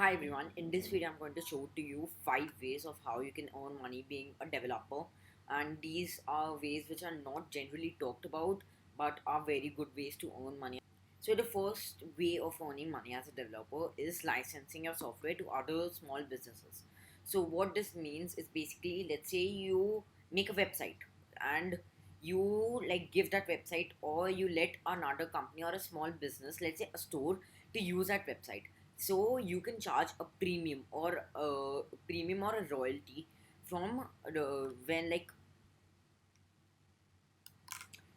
Hi everyone, in this video I'm going to show to you 5 ways of how you can earn money being a developer, and these are ways which are not generally talked about but are very good ways to earn money. So the first way of earning money as a developer is licensing your software to other small businesses. So what this means is basically, let's say you make a website and you like give that website, or you let another company or a small business, let's say a store, to use that website. So you can charge a premium or a royalty from the when like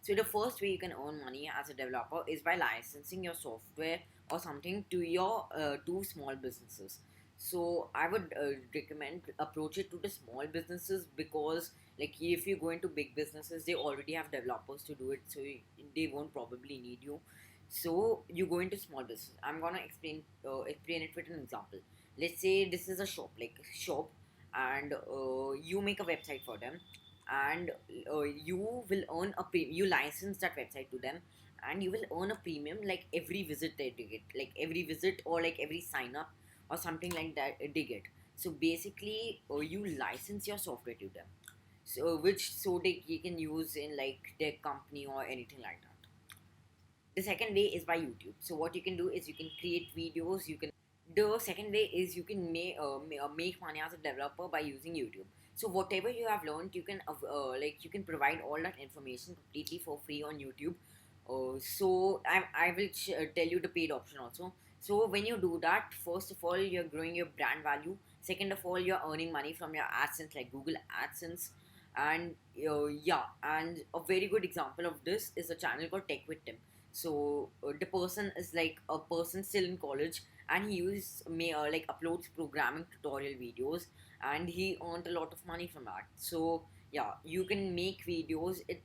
so the first way you can earn money as a developer is by licensing your software or something to your to small businesses. So I would recommend approach it to the small businesses, because like if you go into big businesses, they already have developers to do it, so they won't probably need you. So you go into small business. I'm gonna explain it with an example. Let's say this is a shop, and you make a website for them, and you will earn a premium. You license that website to them, and you will earn a premium like every visit they get, like every visit or like every sign up or something like that they get. So basically, you license your software to them, so which so they can use in like their company or anything like that. The second way is by YouTube. So what you can do is you can create videos. The second way is you can make money as a developer by using YouTube. So whatever you have learned, you can you can provide all that information completely for free on YouTube. I will tell you the paid option also. So when you do that, first of all, you're growing your brand value. Second of all, you're earning money from your AdSense, like Google AdSense. And yeah, and a very good example of this is a channel called Tech with Tim. So the person is like a person still in college, and he uploads programming tutorial videos, and he earned a lot of money from that. So yeah, you can make videos. It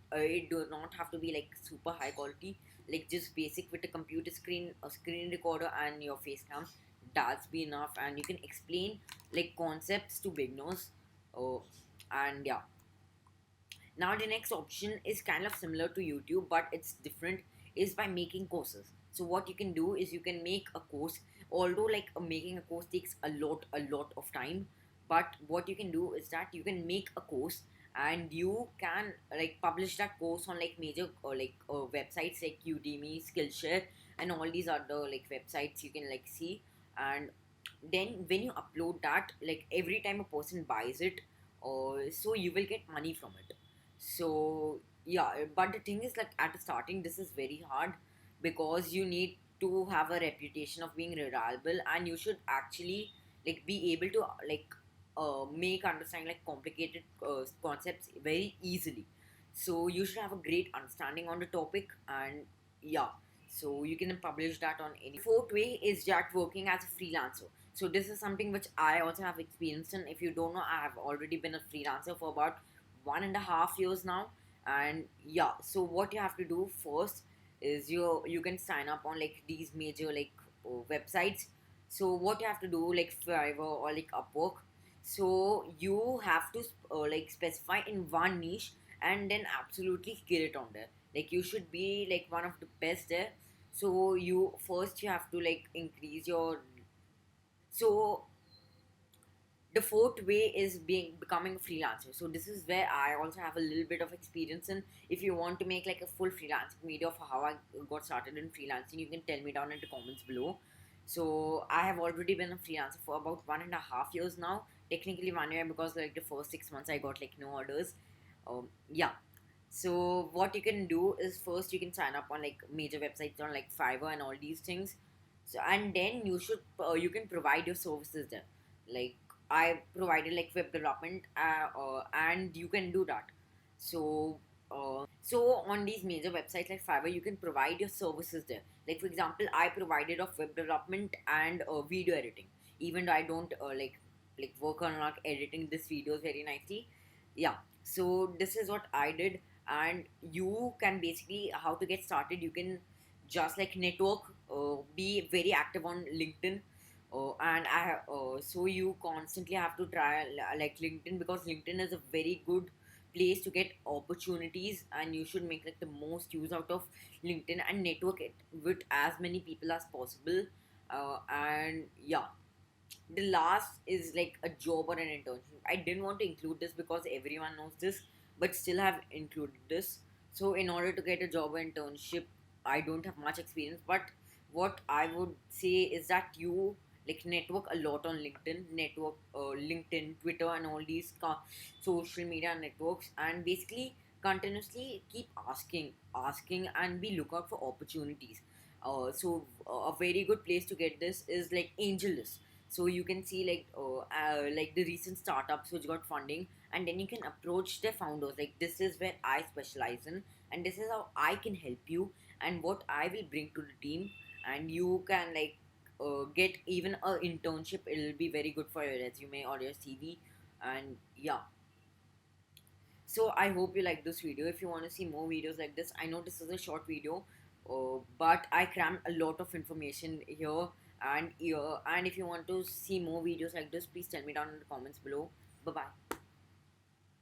do not have to be like super high quality, like just basic with a computer screen, a screen recorder, and your face cam. That's be enough, and you can explain like concepts to beginners. Oh, and yeah, now the next option is kind of similar to YouTube, but it's different, is by making courses. So what you can do is you can make a course, although making a course takes a lot of time. But what you can do is that you can make a course, and you can like publish that course on like major or websites like Udemy, Skillshare, and all these other like websites you can like see. And then when you upload that, like every time a person buys it, so you will get money from it. So yeah, but the thing is, like at the starting, this is very hard, because you need to have a reputation of being reliable, and you should actually like be able to make understand like complicated concepts very easily. So you should have a great understanding on the topic, and yeah, so you can publish that on any. Fourth way is that working as a freelancer. So this is something which I also have experience in. If you don't know, I have already been a freelancer for about 1.5 years now. And yeah, so what you have to do first is you can sign up on like these major websites. So what you have to do, like Fiverr or like Upwork, so you have to specify in one niche, and then absolutely kill it on there. Like you should be like one of the best there. So you have to like increase your. So the fourth way is becoming a freelancer. So this is where I also have a little bit of experience in. If you want to make like a full freelancing video of how I got started in freelancing, you can tell me down in the comments below. So I have already been a freelancer for about 1.5 years now. Technically 1 year, because like the first 6 months I got like no orders. Yeah. So what you can do is first you can sign up on like major websites on like Fiverr and all these things. So and then you can provide your services there. Like I provided like web development, and you can do that. So so on these major websites like Fiverr, you can provide your services there. Like for example, I provided of web development and video editing. Even though I don't work on like editing this videos very nicely. Yeah. So this is what I did, and you can basically how to get started. You can just like network, be very active on LinkedIn. And so you constantly have to try like LinkedIn, because LinkedIn is a very good place to get opportunities, and you should make like the most use out of LinkedIn and network it with as many people as possible. And yeah, The last is like a job or an internship. I didn't want to include this because everyone knows this, but still have included this. So in order to get a job or internship, I don't have much experience, but what I would say is that you like network a lot on LinkedIn, Twitter, and all these social media networks, and basically continuously keep asking, and be lookout for opportunities. A very good place to get this is like AngelList. So you can see like the recent startups which got funding, and then you can approach their founders like, this is where I specialize in, and this is how I can help you, and what I will bring to the team. And you can get even a internship. It'll be very good for your resume or your CV. And yeah, so I hope you like this video. If you want to see more videos like this, I know this is a short video, but I crammed a lot of information here and here. And if you want to see more videos like this, please tell me down in the comments below. Bye bye.